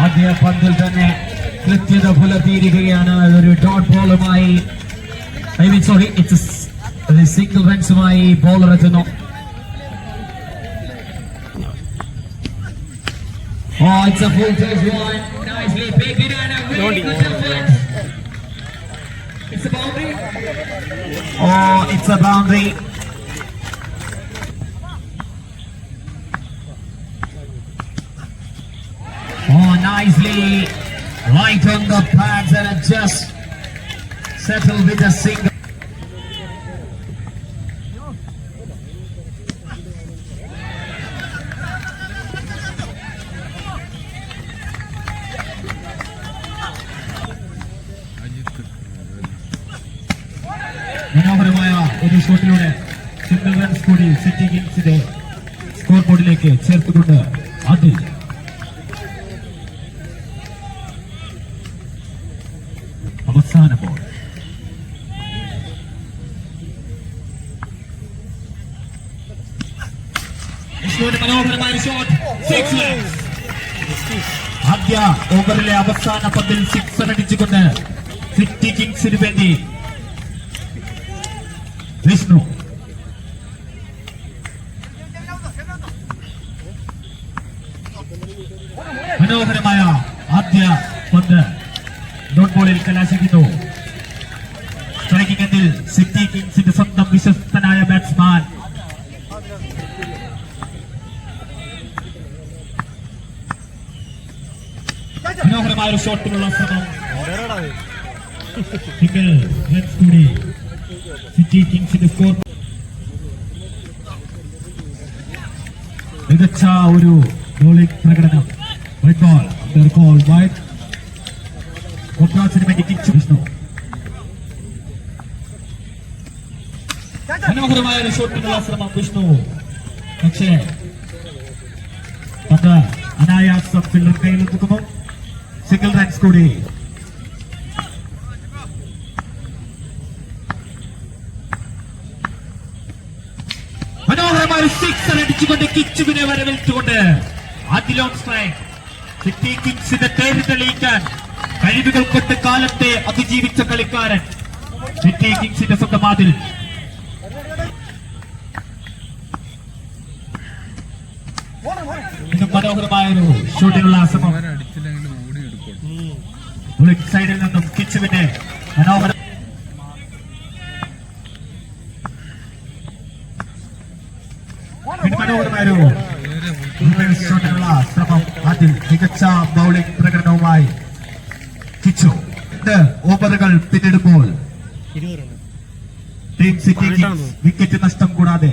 ആദ്യ പന്തിൽ തന്നെ കൃത്യത പുലർത്തിയിരിക്കുകയാണ്. ഒരു ഡോട്ട് ബോളുമായി സിംഗിൾ റൺസുമായി ബോളർ എത്തുന്നു. Oh, it's a full chase one. Nicely picked it and a very good defense. It's a boundary. Oh, it's a boundary. Oh, nicely right on the pads and it just settled with a single. മനോഹരമായ ഒരു ഷോട്ടിലൂടെ single runs കൂടി City കിങ്സിന്റെ score ബോർഡിലേക്ക് ചേർത്തുകൊണ്ട് അതിൽ അവസാന ball. മനോഹരമായ shot, 6 runs. ആദ്യ ഓവറിലെ അവസാന പന്തിൽ 6 അടിച്ചുകൊണ്ട് സിറ്റി കിങ്സിന് വേണ്ടി വിഷ്ണു. മനോഹരമായ ആദ്യ പന്ത് ഡോട്ട് ബോളിൽ കലാശിക്കുന്നു. സ്ട്രൈക്കിംഗ് എൻഡിൽ സിറ്റി കിങ്സിന്റെ സ്വന്തം വിശ്വസ്തനായ ബാറ്റ്സ്മാൻ മനോഹരമായ ഒരു ഷോട്ടിനുള്ള ശ്രമം. സിംഗിൾ റൺസ് കൂടി സിറ്റി കിങ്സിന്റെ സ്കോർ. മികച്ച ഒരു ബോളിംഗ് പ്രകടനം. White ball, under ball, white. ഒബ്രാസിന് വേണ്ടി കിച്ച് വിഷ്ണു. മനോഹരമായ ഒരു ഷോട്ടിനുള്ള ശ്രമം വിഷ്ണു. പക്ഷേ പന്ത് അനായാസം ഫീൽഡർ കയ്യിൽ നിൽക്കുന്നു. സിംഗിൾ റൺസ് കൂടി. മനോഹരമായ 6 അടിച്ചുകൊണ്ട് കിച്ചുവിനെ വരവേൽച്ചുകൊണ്ട് ആദ്യ സ്ട്രൈക്ക്. സിറ്റി കിങ്സിന്റെ പേര് തെളിയിക്കാൻ കഴിവുകൾ കൊണ്ട് കാലത്തെ അതിജീവിച്ച കളിക്കാരൻ സിറ്റി കിങ്സിന്റെ സ്വന്തം ആദിൽ. ഇന്നും മനോഹരമായൊരു ഷൂട്ടിനുള്ള ശ്രമം. സൈഡിൽ നിന്നും കിച്ചുവിന്റെ മനോഹര മനോഹരമായൊരു ഷോട്ടിനുള്ള ശ്രമം. അതിൽ മികച്ച ബൗളിംഗ് പ്രകടനവുമായി കിച്ചു. ഓവറുകൾ പിന്നിടുമ്പോൾ ടീം സിറ്റി കിങ്സ് വിക്കറ്റ് നഷ്ടം കൂടാതെ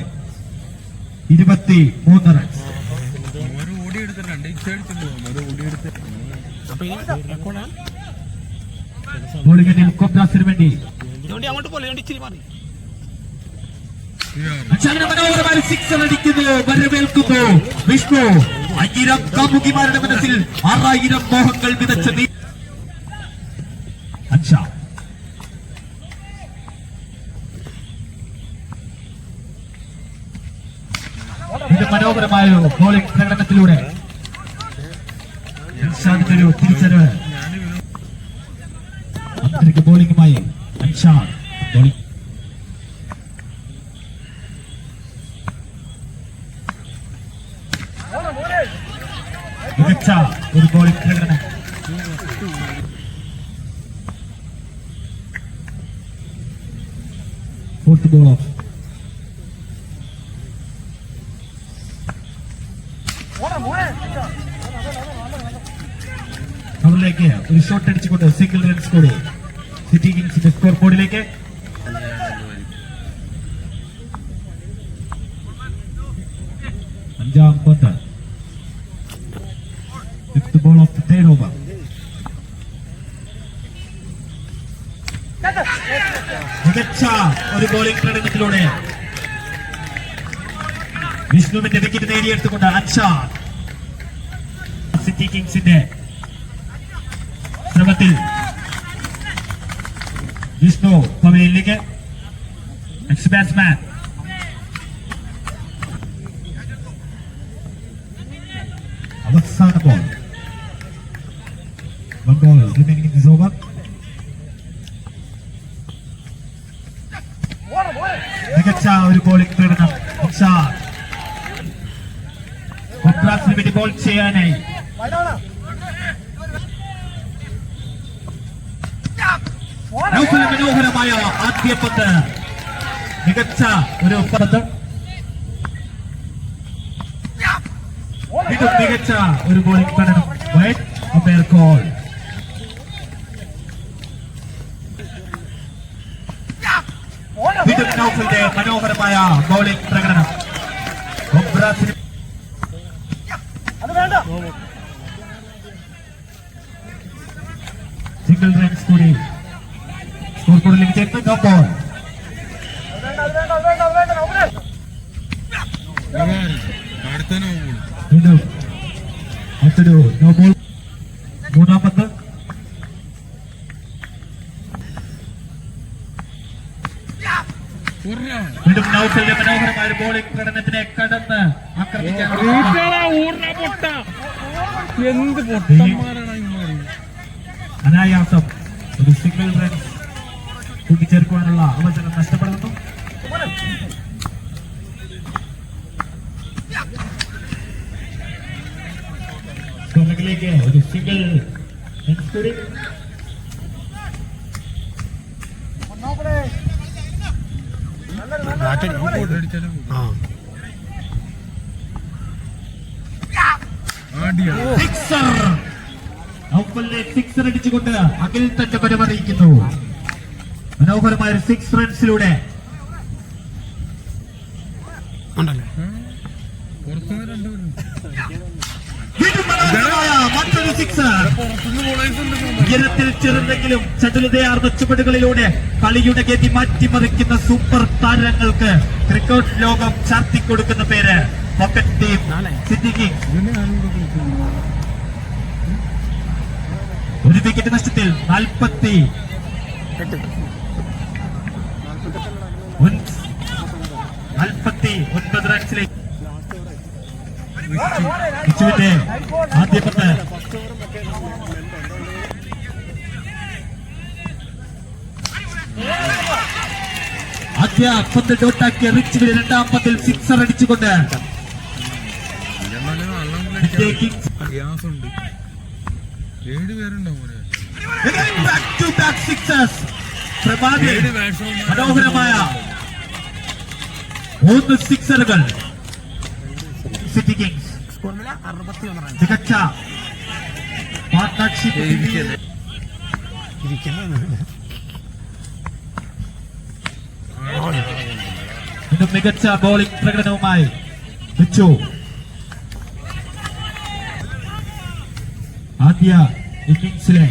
23 റൺസ്. ബോളിംഗിൽ കോബ്രാസിന് വേണ്ടി മനോഹരമായ 6 അടിക്കുന്നു. വരവേൽക്കുന്നു വിഷ്ണു. 1000 കാമുകിമാരുടെ മനസ്സിൽ 6000 മോഹങ്ങൾ വിതച്ച അൻഷാ. ഇത് മനോഹരമായ ബോളിംഗ് പ്രകടനത്തിലൂടെ അൻഷാദിന്റെ ഒരു തിരിച്ചറിവ്. അന്തരിക ബോളിംഗുമായി അൻഷാദ് ബോളിംഗ്. മികച്ച ഒരു ബോളിംഗ് പ്രകടനം. Fourth ball of. അവരിലേക്ക് ഒരു ഷോട്ട് അടിച്ചുകൊണ്ട് സിംഗിൾ റൺസ് കൂടി സിറ്റി കിങ്സിന്റെ സ്കോർ ബോർഡിലേക്ക്. അഞ്ചാം പന്ത്, fifth ball of the third over. മികച്ച ഒരു ബോളിംഗ് പ്രകടനത്തിലൂടെ വിഷ്ണുവിന്റെ വിക്കറ്റ് നേടിയെടുത്തുകൊണ്ട് അൻഷാദ്. സിറ്റി കിങ്സിന്റെ ശ്രമത്തിൽ വിഷ്ണു പവലിലേക്ക്. നെക്സ്റ്റ് ബാറ്റ്സ്മാൻ അവസാന ball. 1 ball remaining in this over. മികച്ച ഒരു ബോളിംഗ് പ്രകടനം. കൊബ്രാസിന് വേണ്ടി ബോൾ ചെയ്യാനായി മനോഹരമായ ആദ്യ പന്ത്. മികച്ച ഒരു പന്ത്. വീണ്ടും മികച്ച ഒരു ബോളിംഗ് പ്രകടനം. Wide umpire call. വീണ്ടും നൗഫലിന്റെ മനോഹരമായ ബോളിംഗ് പ്രകടനം. കൊബ്രാസിന് സിംഗിൾ റൺസ് കൂടി സ്കോർ ബോർഡിലേക്ക് ചേർത്ത് നോ ബോൾ. വീണ്ടും മറ്റൊരു നോ ബോൾ. മൂന്നാം പന്ത്. വീണ്ടും നൗഫലിന്റെ മനോഹരമായ ബോളിംഗ് പ്രകടനത്തിനെ കടന്ന് ആക്രമിക്കാൻ അനായാസം ഒരു സിംഗിൾ റൺസ് കൂട്ടിച്ചേർക്കുവാനുള്ള അവസരം നഷ്ടപ്പെടുന്നു. സ്കോറിലേക്ക് ഒരു സിംഗിൾ റൺസ് കൂടി. സിക്സർ അടിച്ചുകൊണ്ട് അഖിൽ തന്റെ പരമറിയിക്കുന്നു. മനോഹരമായ 6 റൺസിലൂടെ മറ്റൊരു സിക്സർ. ഉയരത്തിൽ ചെറുതെങ്കിലും ചടുലതയാർന്ന ചുവടുകളിലൂടെ കളിയുടെ ഗതി മാറ്റിമറിക്കുന്ന സൂപ്പർ താരങ്ങൾക്ക് ക്രിക്കറ്റ് ലോകം ചാർത്തിക്കൊടുക്കുന്ന പേര് പോക്കറ്റ് ടീം സിറ്റി കിങ്സ്. ഒരു വിക്കറ്റ് നഷ്ടത്തിൽ 49 റൺസിലേക്ക് ഇച്ചുവിന്റെ ആദ്യ പന്ത്. ആദ്യ പന്ത് ഡോട്ടാക്കിയ റിച്ചുവിന് രണ്ടാം പന്തിൽ സിക്സർ അടിച്ചുകൊണ്ട് മനോഹരമായ 3 സിക്സറുകൾ. സിറ്റി കിങ്സ് മികച്ച പാർട്ട്ണർഷിപ്പ്. മികച്ച ബോളിംഗ് പ്രകടനവുമായി വെച്ചു. ആദ്യ ഇന്നിംഗ്സിലെ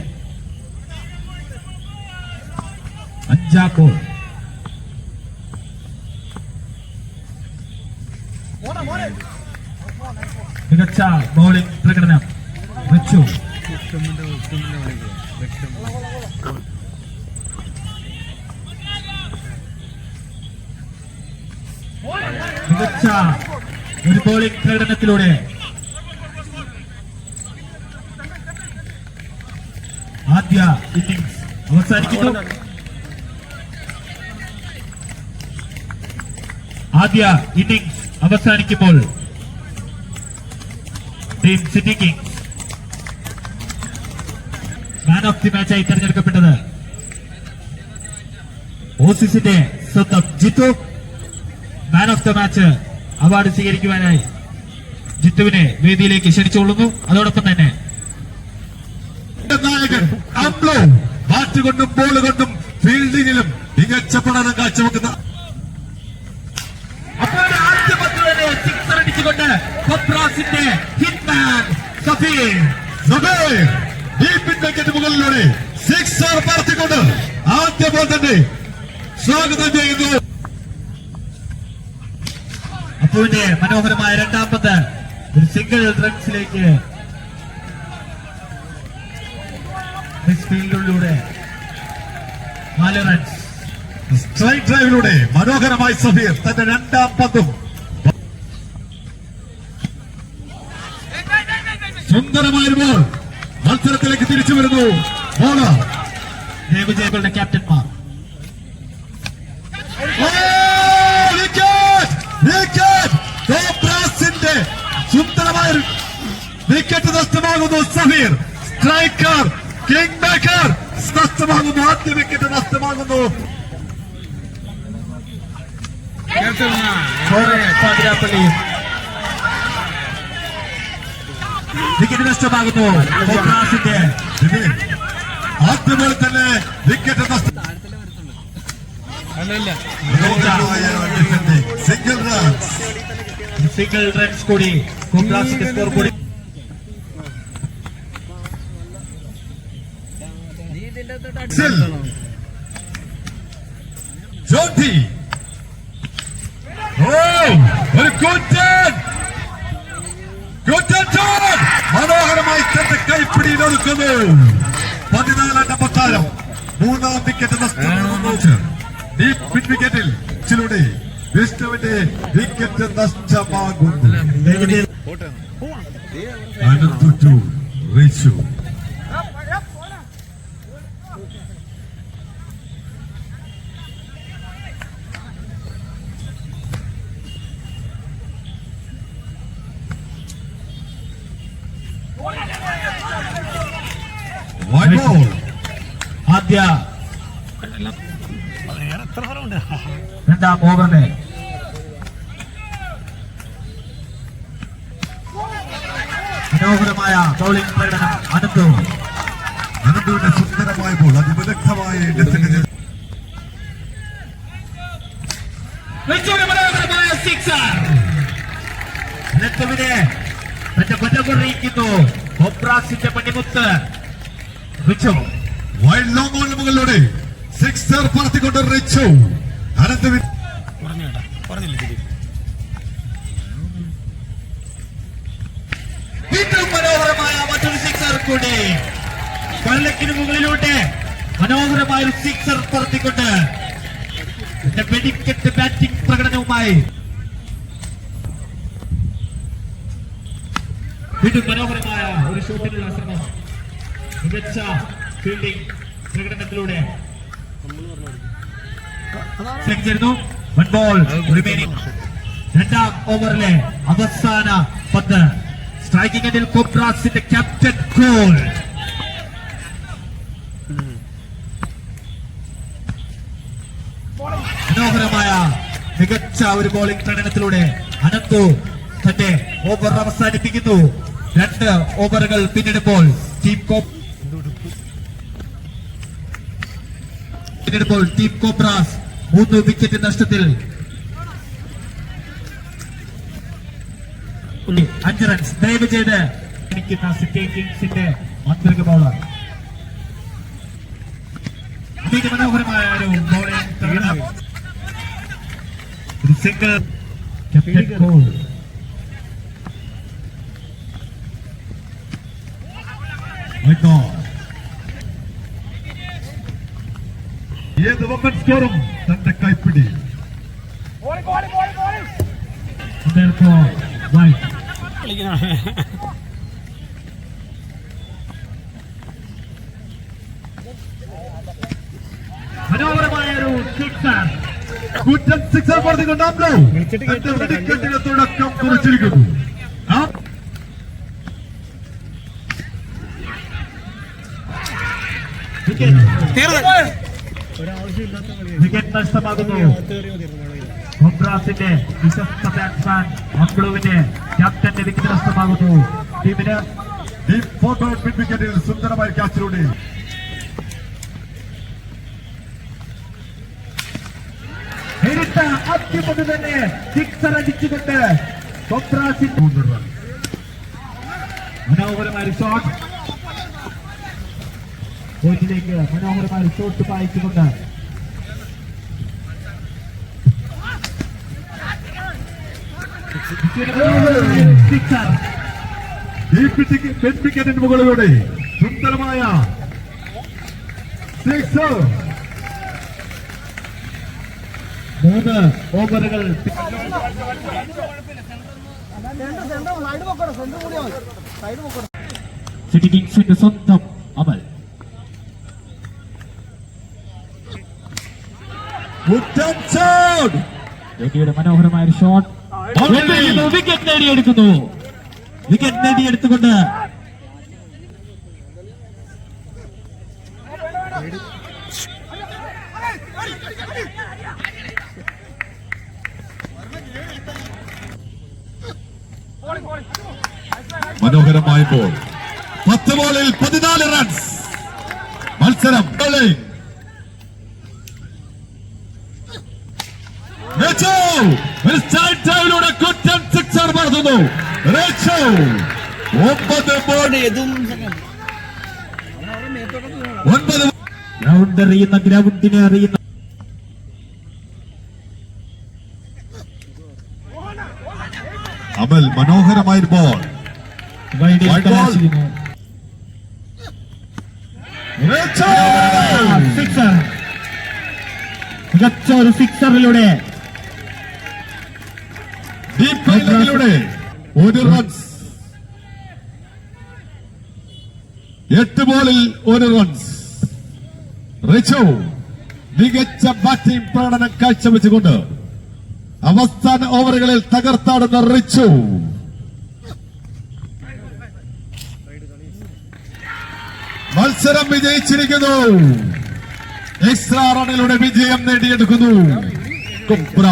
5 ബോൾ. മികച്ച ബോളിംഗ് പ്രകടനം വെച്ചു. മികച്ച ഒരു ബോളിംഗ് പ്രകടനത്തിലൂടെ ആദ്യ ഇന്നിംഗ്സ് അവസാനിക്കുന്നു. ആദ്യ ഇന്നിംഗ്സ് അവസാനിക്കുമ്പോൾ team City Kings man of the മാച്ചായി തെരഞ്ഞെടുക്കപ്പെട്ടത് ഓസീസിന്റെ സ്വന്തം Jithu. Man of the match award സ്വീകരിക്കുവാനായി ജിത്തുവിനെ വേദിയിലേക്ക് ക്ഷണിച്ചുകൊള്ളുന്നു. അതോടൊപ്പം തന്നെ നായകൻ അംബ്ലോ ബാറ്റ് കൊണ്ടും ബോൾ കൊണ്ടും ഫീൽഡിങ്ങിലും മികച്ച പ്രകടനം കാഴ്ചവെക്കുന്ന ആദ്യ പന്ത് തന്നെ സിക്സർ അടിച്ചുകൊണ്ട് കൊബ്രാസിന്റെ ഹിറ്റ്മാൻ സഫീർ ഡീപ്പിൻ വിക്കറ്റ് മുകളിലൂടെ സിക്സർ പറത്തിക്കൊണ്ട് ആദ്യ ബോൾ തന്നെ സ്വാഗതം ചെയ്യുന്നു. അപ്പുവിന്റെ മനോഹരമായ രണ്ടാം പന്ത് ഒരു സിംഗിൾ റൺസിലേക്ക് ഫീൽഡിലൂടെ 4 റൺസ്. സ്ട്രൈക്ക് ഡ്രൈവിലൂടെ മനോഹരമായി സഫീർ തന്റെ രണ്ടാം പന്തും സുന്ദരമായൊരു ബോൾ മത്സരത്തിലേക്ക് തിരിച്ചു വരുന്നു. ബോളർ ദേവജയകളുടെ ക്യാപ്റ്റന്മാർ. കോബ്രാസിന്റെ സുന്ദരമായ വിക്കറ്റ് നഷ്ടമാകുന്നു. സമീർ സ്ട്രൈക്കർ കിങ് മേക്കർ നഷ്ടമാകുന്നു. ആദ്യ വിക്കറ്റ് നഷ്ടമാകുന്നു. പാതിരാപ്പള്ളി വിക്കറ്റ് നഷ്ടമാകുന്നു. കോബ്രാസിന്റെ ആദ്യ ബോൾ തന്നെ വിക്കറ്റ് നഷ്ടം. സിംഗിൾ റൺസ് കൂടി കോബ്രാസിന്റെ സ്കോർ കൂടി. ജോണ്ടി ഒരു കൂറ്റൻ മനോഹരമായി തന്റെ കൈപ്പിടിയിൽ ഒതുക്കുന്നു. 14-ാം നമ്പർ. മൂന്നാം വിക്കറ്റ് നഷ്ടമാകുന്നു. ഡീപ് വിക്കറ്റിൽ ചിലൂടെ വിഷ്ണുവിന്റെ വിക്കറ്റ് നഷ്ടമാകുന്നു. അനന്തു റിച്ചു ആദ്യ രണ്ടാം ഓവറിലെ മനോഹരമായ ബൗളിംഗ് പ്രകടനം. അനന്തുവിന്റെ സുന്ദരമായ ബോൾ അതിവിദഗ്ധമായ മനോഹരമായ സിക്സർ. അനന്തുവിനെ തന്റെ കൊല്ലകൊറിയിക്കുന്നു. കോബ്രാസിന്റെ പണിമുത്ത് റിച്ചു. വൈഡ് ലോങ് ഓൺ മുകളിലൂടെ സിക്സർ പറത്തിക്കൊണ്ട് റിച്ചു. അനന്തുവിൻ വീണ്ടും മനോഹരമായ മറ്റൊരു സിക്സർ കൂടി. പള്ളക്കിന് മുകളിലൂടെ മനോഹരമായ ഒരു സിക്സർ പറത്തിക്കൊണ്ട് വെടിക്കെട്ട് ബാറ്റിംഗ് പ്രകടനവുമായി വീണ്ടും മനോഹരമായ ഒരു ഷോട്ടിനുള്ള ശ്രമം. മികച്ച ഫീൽഡിംഗ് പ്രകടനത്തിലൂടെ ചേരുന്നു. 1 ബോൾ റിമൈനിങ്. രണ്ടാം ഓവറിലെ അവസാന പന്ത്. സ്ട്രൈക്കിംഗ് എൻഡിൽ കോബ്രാസിന്റെ ക്യാപ്റ്റൻ കോൾ. മനോഹരമായ മികച്ച ഒരു ബോളിംഗ് പ്രകടനത്തിലൂടെ അനന്തു തന്റെ ഓവർ അവസാനിപ്പിക്കുന്നു. 2 ഓവറുകൾ പിന്നിടുമ്പോൾ ടീം കോബ്രാസ് 3 വിക്കറ്റ് നഷ്ടത്തിൽ 5 റൺസ്. ദയവ് ചെയ്ത് എനിക്കുന്ന സിറ്റി കിങ്സിന്റെ മാന്ത്രിക ബൗളർ. മനോഹരമായ ഒരു ബോളിംഗ് പ്രകടനം. ഒരു സിംഗിൾ ക്യാപ്റ്റൻ കോൾ. ഏത് വമ്പൻ സ്കോറും തന്റെ കൈപ്പിടി. മനോഹരമായ ഒരു സിക്സർ. കൂറ്റൻ സിക്സർ പറഞ്ഞുകൊണ്ടാണല്ലോ തന്റെ വെടിക്കെട്ടിന് തുടക്കം കുറിച്ചിരിക്കുന്നു. വിക്കറ്റ് നഷ്ടമാകുന്നു. കോബ്രാസിന്റെ വിശ്വസ്ത ബാറ്റ്സ്മാൻ അംബ്ലുവിന്റെ ക്യാപ്റ്റന്റെ വിക്കറ്റ് നഷ്ടമാകുന്നു. ടീമിന് വിക്കറ്റിൽ സുന്ദരമായ ക്യാച്ചിലൂടെ നേരിട്ട ആദ്യമത് തന്നെ സിക്സർ അടിച്ചുകൊണ്ട് കോബ്രാസിന്റെ മനോഹരമായ ഷോട്ട്. കോച്ചിലേക്ക് മനോഹരമായ ഷോട്ട് പായിച്ചുകൊണ്ട് സിക്സർ. വിക്കറ്റിന് മുകളിലൂടെ സുന്ദരമായ സിക്സർ. 3 ഓവറുകൾ. സൈഡ് സിറ്റി കിങ്സിന്റെ സ്വന്തം അമൽ. ജോക്കിയുടെ മനോഹരമായ ഒരു ഷോട്ട് വിക്കറ്റ് നേടിയെടുക്കുന്നു. വിക്കറ്റ് നേടിയെടുത്തുകൊണ്ട് മനോഹരമായ ബോൾ. 10 ബോളിൽ 14 റൺസ്. മത്സരം ൂടെ കുറ്റം സിക്സർ പറത്തുന്നു. 9 ബോൾ 9 ഗ്രൗണ്ട് അറിയുന്ന ഗ്രൗണ്ടിനെ അറിയുന്ന അമൽ മനോഹരമായ ബോൾ. സിക്സർ. മികച്ച ഒരു സിക്സറിലൂടെ ഡീപ് ലൈനിലൂടെ 1 റൺസ്. 8 ബോളിൽ 1 റൺസ്. റിച്ചു മികച്ച ബാറ്റിംഗ് പ്രകടനം കാഴ്ചവെച്ചുകൊണ്ട് അവസാന ഓവറുകളിൽ തകർത്താടുന്ന റിച്ചു. മത്സരം വിജയിച്ചിരിക്കുന്നു. എക്സ്ട്രാ റണ്ണിലൂടെ വിജയം നേടിയെടുക്കുന്നു കുബ്ര.